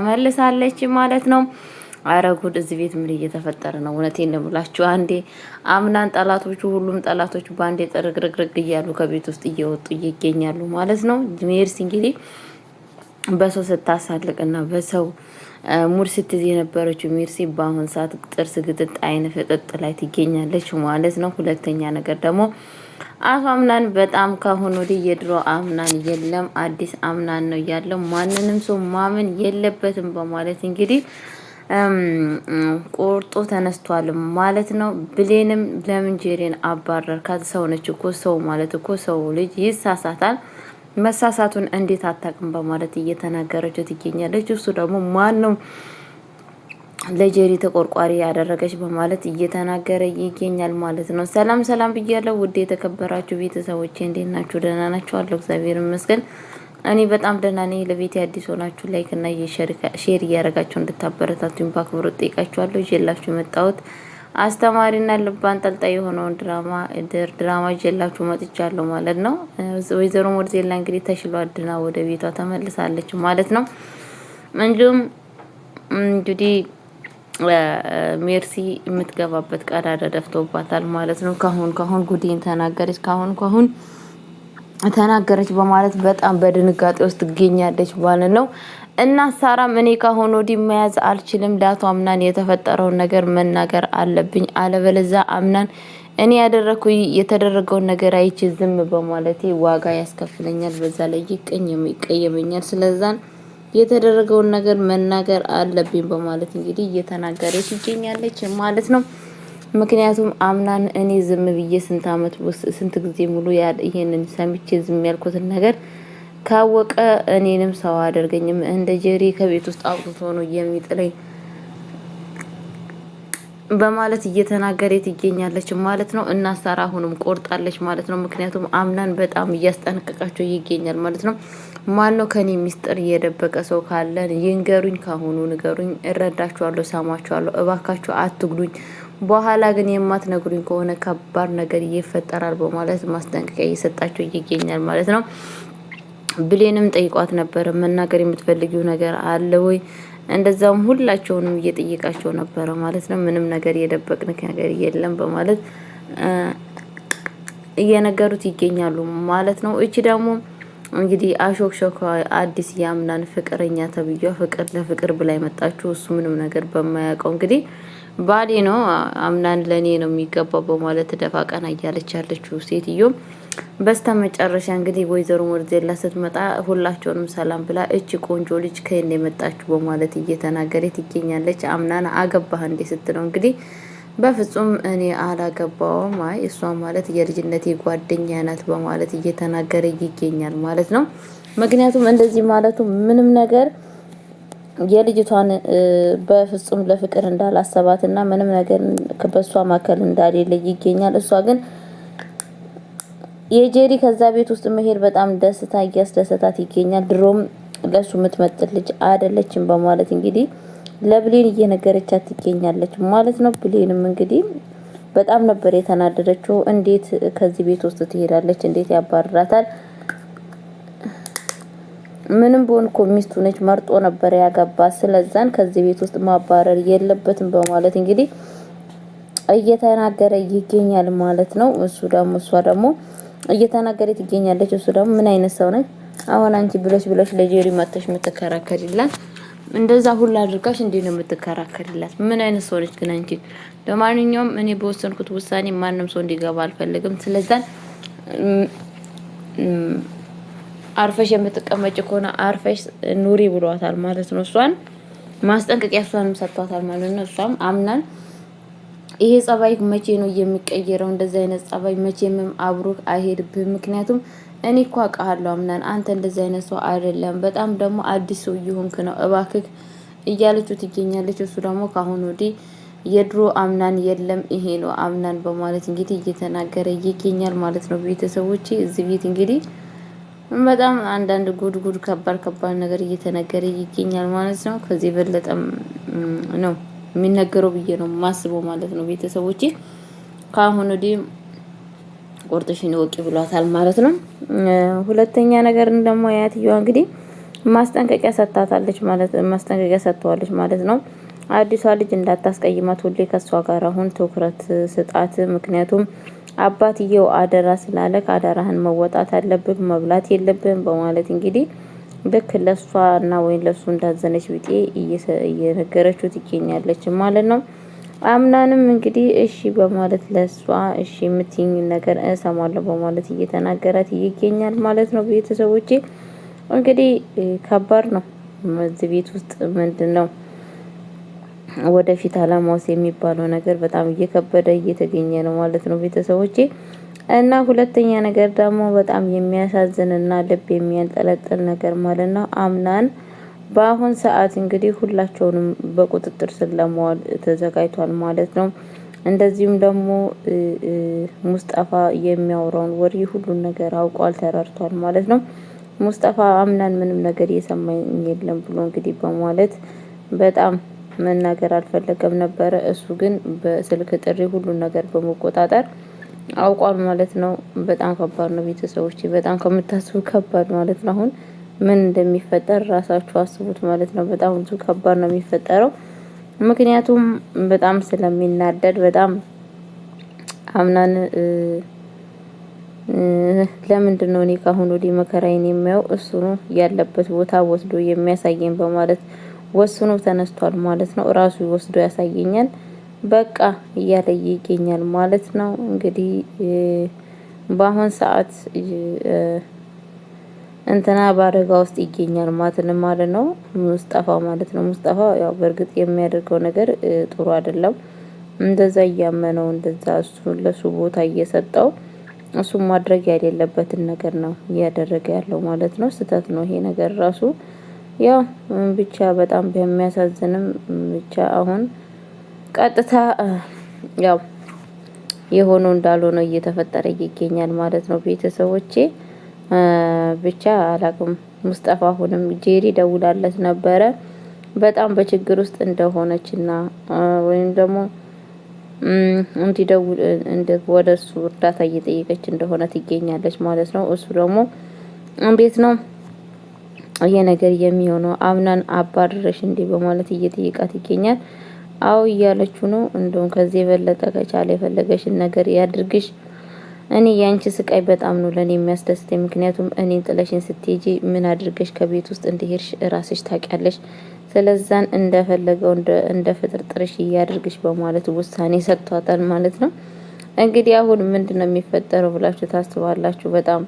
መልሳለች ማለት ነው። አረ ጉድ! እዚህ ቤት ምን እየተፈጠረ ነው? እውነቴን ነው የምላችሁ። አንዴ አምናን ጠላቶቹ ሁሉም ጠላቶቹ በአንዴ ጥርግርግርግ እያሉ ከቤት ውስጥ እየወጡ ይገኛሉ ማለት ነው። ሜርሲ እንግዲህ በሰው ስታሳልቅና በሰው ሙድ ስትይዝ የነበረችው ሜርሲ በአሁን ሰዓት ጥርስ ግጥጥ አይን ፍጥጥ ላይ ትገኛለች ማለት ነው። ሁለተኛ ነገር ደግሞ አቶ አምናን በጣም ካሁን ወዲህ የድሮ አምናን የለም አዲስ አምናን ነው ያለው። ማንንም ሰው ማመን የለበትም በማለት እንግዲህ ቆርጦ ተነስቷል ማለት ነው። ብሌንም ለምን ጄሪን አባረርካት? ሰው ነች እኮ ሰው ማለት እኮ ሰው ልጅ ይሳሳታል። መሳሳቱን እንዴት አታውቅም? በማለት እየተናገረችው ትገኛለች። እሱ ደግሞ ማን ነው ለጄሪ ተቆርቋሪ ያደረገች በማለት እየተናገረ ይገኛል ማለት ነው። ሰላም ሰላም ብያለሁ ውድ የተከበራችሁ ቤተሰቦቼ እንዴት ናችሁ? ደህና ናችሁ? አለሁ እግዚአብሔር ይመስገን እኔ በጣም ደህና ነኝ። ለቤት አዲስ ሆናችሁ ላይክ እና ሼር እያደረጋችሁ እንድታበረታቱኝ በአክብሮት ጠይቃችኋለሁ። ይዤላችሁ የመጣሁት አስተማሪና ልብ አንጠልጣይ የሆነውን ድራማ ይዤላችሁ መጥቻለሁ ማለት ነው። ወይዘሮ ሞርዜላ እንግዲህ ተሽሏት ድና ወደ ቤቷ ተመልሳለች ማለት ነው። እንዲሁም እንግዲህ ሜርሲ የምትገባበት ቀዳዳ ደፍቶባታል ማለት ነው። ካሁን ጉዴን ተናገረች በማለት በጣም በድንጋጤ ውስጥ ትገኛለች ማለት ነው። እና ሳራም እኔ ካሁን ወዲህ መያዝ አልችልም፣ ዳቱ አምናን የተፈጠረውን ነገር መናገር አለብኝ፣ አለበለዚያ አምናን እኔ የተደረገውን ነገር አይቼ ዝም በማለቴ ዋጋ ያስከፍለኛል፣ በዛ ላይ ይቀየመኛል። ስለዛን የተደረገውን ነገር መናገር አለብኝ በማለት እንግዲህ እየተናገረች ይገኛለች ማለት ነው። ምክንያቱም አምናን እኔ ዝም ብዬ ስንት ጊዜ ሙሉ ይሄንን ሰምቼ ዝም ያልኩትን ነገር ካወቀ እኔንም ሰው አደርገኝም፣ እንደ ጄሪ ከቤት ውስጥ አውጥቶ ነው የሚጥለኝ በማለት እየተናገረች ትገኛለች ማለት ነው። እና ሳራ አሁንም ቆርጣለች ማለት ነው። ምክንያቱም አምናን በጣም እያስጠነቀቃቸው ይገኛል ማለት ነው። ማነው ከኔ ሚስጥር እየደበቀ ሰው ካለ ይንገሩኝ፣ ካሁኑ ንገሩኝ፣ እረዳችኋለሁ፣ ሰማችኋለሁ፣ እባካችሁ አትግዱኝ፣ በኋላ ግን የማትነግሩኝ ከሆነ ከባድ ነገር ይፈጠራል በማለት ማስጠንቀቂያ እየሰጣቸው ይገኛል ማለት ነው። ብሌንም ጠይቋት ነበር፣ መናገር የምትፈልጊው ነገር አለ ወይ? እንደዛውም ሁላቸውንም እየጠየቃቸው ነበረ ማለት ነው። ምንም ነገር የደበቅን ነገር የለም በማለት እየነገሩት ይገኛሉ ማለት ነው። እቺ ደግሞ እንግዲህ አሾክሾክ አዲስ ያምናን ፍቅረኛ ተብዬዋ ፍቅር ለፍቅር ብላ መጣችሁ። እሱ ምንም ነገር በማያውቀው እንግዲህ ባሌ ነው አምናን ለኔ ነው የሚገባው በማለት ደፋ ቀና እያለች ያለችው ሴትዮ በስተመጨረሻ እንግዲህ ወይዘሮ ሞርዜላ ስትመጣ ሁላቸውንም ሰላም ብላ እቺ ቆንጆ ልጅ ከእኔ የመጣችሁ በማለት እየተናገረች ትገኛለች። አምናን አገባህ እንዴ ስትለው እንግዲህ በፍጹም እኔ አላገባውም፣ አይ እሷ ማለት የልጅነቴ ጓደኛ ናት በማለት እየተናገረ ይገኛል ማለት ነው። ምክንያቱም እንደዚህ ማለቱ ምንም ነገር የልጅቷን በፍጹም ለፍቅር እንዳላሰባትና ምንም ነገር በሷ ማከል እንዳሌለ ይገኛል። እሷ ግን የጄሪ ከዛ ቤት ውስጥ መሄድ በጣም ደስታ እያስደሰታት ይገኛል። ድሮም ለሱ የምትመጥል ልጅ አይደለችም በማለት እንግዲህ ለብሌን እየነገረቻት ትገኛለች ማለት ነው። ብሌንም እንግዲህ በጣም ነበር የተናደደችው። እንዴት ከዚህ ቤት ውስጥ ትሄዳለች? እንዴት ያባርራታል? ምንም ቢሆን እኮ ሚስቱ ነች፣ መርጦ ነበር ያገባት። ስለዛን ከዚህ ቤት ውስጥ ማባረር የለበትም በማለት እንግዲህ እየተናገረ ይገኛል ማለት ነው። እሷ ደግሞ እየተናገረ ትገኛለች። እሱ ደግሞ ምን አይነት ሰው ነች? አሁን አንቺ ብለሽ ለጄሪ መተሽ የምትከራከሪላት እንደዛ ሁላ አድርጋሽ እንዴ ነው የምትከራከሪላት? ምን አይነት ሰው ነች ግን አንቺ? ለማንኛውም እኔ በወሰንኩት ውሳኔ ማንም ሰው እንዲገባ አልፈልግም። ስለዛን አርፈሽ የምትቀመጭ ከሆነ አርፈሽ ኑሪ ብሏታል ማለት ነው። እሷን ማስጠንቀቂያ እሷንም ሰጥቷታል ማለት ነው። እሷም አምናን ይሄ ጸባይ መቼ ነው የሚቀየረው? እንደዚህ አይነት ጸባይ መቼም አብሮክ አይሄድብህም። ምክንያቱም እኔ እኮ አውቃለሁ አምናን አንተ እንደዚህ አይነት ሰው አይደለም፣ በጣም ደግሞ አዲስ ሰው እየሆንክ ነው፣ እባክህ እያለችው ትገኛለች። እሱ ደግሞ ካሁን ወዲህ የድሮ አምናን የለም ይሄ ነው አምናን በማለት እንግዲህ እየተናገረ ይገኛል ማለት ነው። ቤተሰቦቼ እዚህ ቤት እንግዲህ በጣም አንዳንድ ጉድ ከባድ ነገር እየተነገረ ይገኛል ማለት ነው። ከዚህ በለጠም ነው የሚነገረው ብዬ ነው ማስበው ማለት ነው። ቤተሰቦቼ ካሁን ወዲህ ቆርጥሽን ወቂ ብሏታል ማለት ነው። ሁለተኛ ነገር ደግሞ ያትየዋ እንግዲህ ማስጠንቀቂያ ሰጥታታለች ማለት ማስጠንቀቂያ ሰጥተዋለች ማለት ነው። አዲሷ ልጅ እንዳታስቀይማት ሁሌ ከሷ ጋር አሁን ትኩረት ስጣት። ምክንያቱም አባትየው አደራ ስላለ አደራህን መወጣት አለብህ፣ መብላት የለብህም በማለት እንግዲህ ልክ ለሷ እና ወይን ለሱ እንዳዘነች ቢጤ እየነገረችው ትገኛለች ማለት ነው። አምናንም እንግዲህ እሺ በማለት ለሷ እሺ የምትይኝ ነገር እሰማለሁ በማለት እየተናገራት ይገኛል ማለት ነው። ቤተሰቦቼ እንግዲህ ከባድ ነው። እዚህ ቤት ውስጥ ምንድነው ወደፊት አላማውስ የሚባለው ነገር በጣም እየከበደ እየተገኘ ነው ማለት ነው ቤተሰቦቼ። እና ሁለተኛ ነገር ደግሞ በጣም የሚያሳዝንና ልብ የሚያንጠለጥል ነገር ማለት ነው አምናን በአሁን ሰዓት እንግዲህ ሁላቸውንም በቁጥጥር ስር ለማዋል ተዘጋጅቷል ማለት ነው። እንደዚሁም ደግሞ ሙስጠፋ የሚያወራውን ወሬ ሁሉን ነገር አውቋል፣ ተረድቷል ማለት ነው። ሙስጠፋ አምናን ምንም ነገር እየሰማኝ የለም ብሎ እንግዲህ በማለት በጣም መናገር አልፈለገም ነበረ። እሱ ግን በስልክ ጥሪ ሁሉን ነገር በመቆጣጠር አውቋል ማለት ነው። በጣም ከባድ ነው ቤተሰቦች፣ በጣም ከምታስቡ ከባድ ማለት ነው። አሁን ምን እንደሚፈጠር ራሳችሁ አስቡት ማለት ነው። በጣም ብዙ ከባድ ነው የሚፈጠረው። ምክንያቱም በጣም ስለሚናደድ በጣም አምናን ለምንድን ነው እኔ ካሁን ወዲህ መከራዬን የሚያየው እሱ ነው ያለበት ቦታ ወስዶ የሚያሳየኝ በማለት ወስኖ ተነስቷል ማለት ነው። ራሱ ወስዶ ያሳየኛል በቃ እያለ ይገኛል ማለት ነው። እንግዲህ በአሁን ሰዓት እንትና ባደጋ ውስጥ ይገኛል ማለት ነው። ሙስጠፋ ማለት ነው። ሙስጠፋ ያው በእርግጥ የሚያደርገው ነገር ጥሩ አይደለም። እንደዛ እያመነው እንደዛ እሱ ለሱ ቦታ እየሰጠው እሱ ማድረግ የሌለበትን ነገር ነው እያደረገ ያለው ማለት ነው። ስህተት ነው ይሄ ነገር ራሱ ያው ብቻ በጣም በሚያሳዝንም ብቻ አሁን ቀጥታ ያው የሆነው እንዳልሆነ እየተፈጠረ ይገኛል ማለት ነው ቤተሰቦቼ። ብቻ አላቅም። ሙስጠፋ አሁንም ጄሪ ደውላለት ነበረ በጣም በችግር ውስጥ እንደሆነችና ወይም ደግሞ እንዲደውል ወደሱ እርዳታ እየጠየቀች እንደሆነ ትገኛለች ማለት ነው። እሱ ደግሞ እንዴት ነው ይሄ ነገር የሚሆነው አምናን አባረረሽ እንዴ በማለት እየጠየቃት ይገኛል። አው እያለችው ነው። እንደውም ከዚህ የበለጠ ከቻለ የፈለገሽን ነገር ያድርግሽ። እኔ ያንቺ ስቃይ በጣም ነው ለኔ የሚያስደስተኝ። ምክንያቱም እኔን ጥለሽን ስትሄጂ ምን አድርገሽ ከቤት ውስጥ እንደሄድሽ ራስሽ ታውቂያለሽ። ስለዛን እንደፈለገው እንደ ፍጥርጥርሽ ያድርግሽ በማለት ውሳኔ ሰጥቷታል ማለት ነው። እንግዲህ አሁን ምንድነው የሚፈጠረው ብላችሁ ታስባላችሁ? በጣም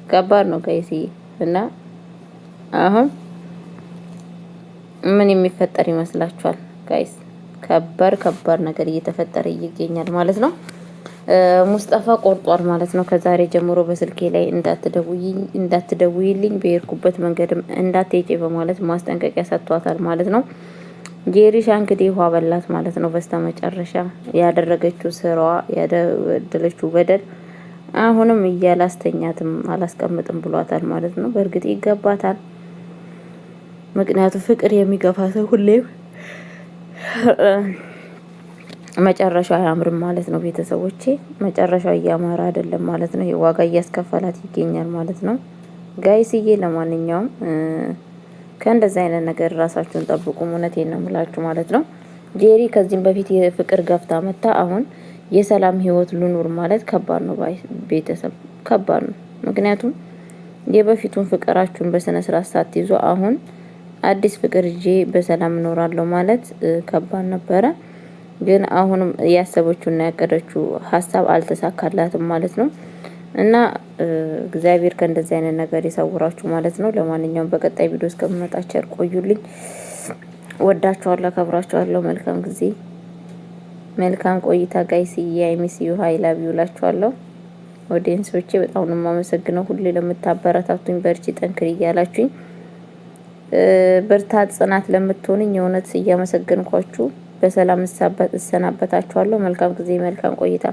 ከባድ ነው ጋይስ። እና አሁን ምን የሚፈጠር ይመስላችኋል ጋይስ? ከባድ ነገር እየተፈጠረ ይገኛል ማለት ነው። ሙስጠፋ ቆርጧል ማለት ነው። ከዛሬ ጀምሮ በስልኬ ላይ እንዳትደውይልኝ በሄድኩበት መንገድም እንዳትሄጂ በማለት ማስጠንቀቂያ ሰጥቷታል ማለት ነው። ጄሪሻ እንግዲህ ውሃ በላት ማለት ነው። በስተመጨረሻ ያደረገችው ስራዋ ያደረገችው በደል አሁንም እያላስተኛትም አላስቀምጥም ብሏታል ማለት ነው። በእርግጥ ይገባታል። ምክንያቱም ፍቅር የሚገፋ ሰው ሁሌም መጨረሻው አያምርም ማለት ነው። ቤተሰቦቼ መጨረሻው እያማረ አይደለም ማለት ነው። ዋጋ እያስከፈላት ይገኛል ማለት ነው። ጋይስዬ ለማንኛውም ከእንደዚህ አይነት ነገር ራሳችሁን ጠብቁ። እውነቴን ነው የምላችሁ ማለት ነው። ጄሪ ከዚህም በፊት የፍቅር ገፍታ መታ አሁን የሰላም ህይወት ልኑር ማለት ከባድ ነው። ቤተሰብ ከባድ ነው። ምክንያቱም የበፊቱን ፍቅራችሁን በስነ ስርዓት ሳትይዙ አሁን አዲስ ፍቅር ይዤ በሰላም እኖራለሁ ማለት ከባድ ነበረ። ግን አሁንም ያሰበችውና ያቀደችው ሀሳብ አልተሳካላትም ማለት ነው። እና እግዚአብሔር ከእንደዚህ አይነት ነገር ይሰውራችሁ ማለት ነው። ለማንኛውም በቀጣይ ቪዲዮ እስከምመጣ ቸር ቆዩልኝ። ወዳችኋለሁ፣ አከብራችኋለሁ። መልካም ጊዜ፣ መልካም ቆይታ ጋይስ። ሚስ ዩ ሃይ ላቭ ዩ ላችኋለሁ። ኦዲየንሶቼ በጣም ነው የማመሰግነው ሁሌ ለምታበረታቱኝ፣ በርቺ ጠንክሪ እያላችሁኝ ብርታት ጽናት ለምትሆንኝ የእውነት እያመሰገንኳችሁ በሰላም እሰናበታችኋለሁ። መልካም ጊዜ፣ መልካም ቆይታ።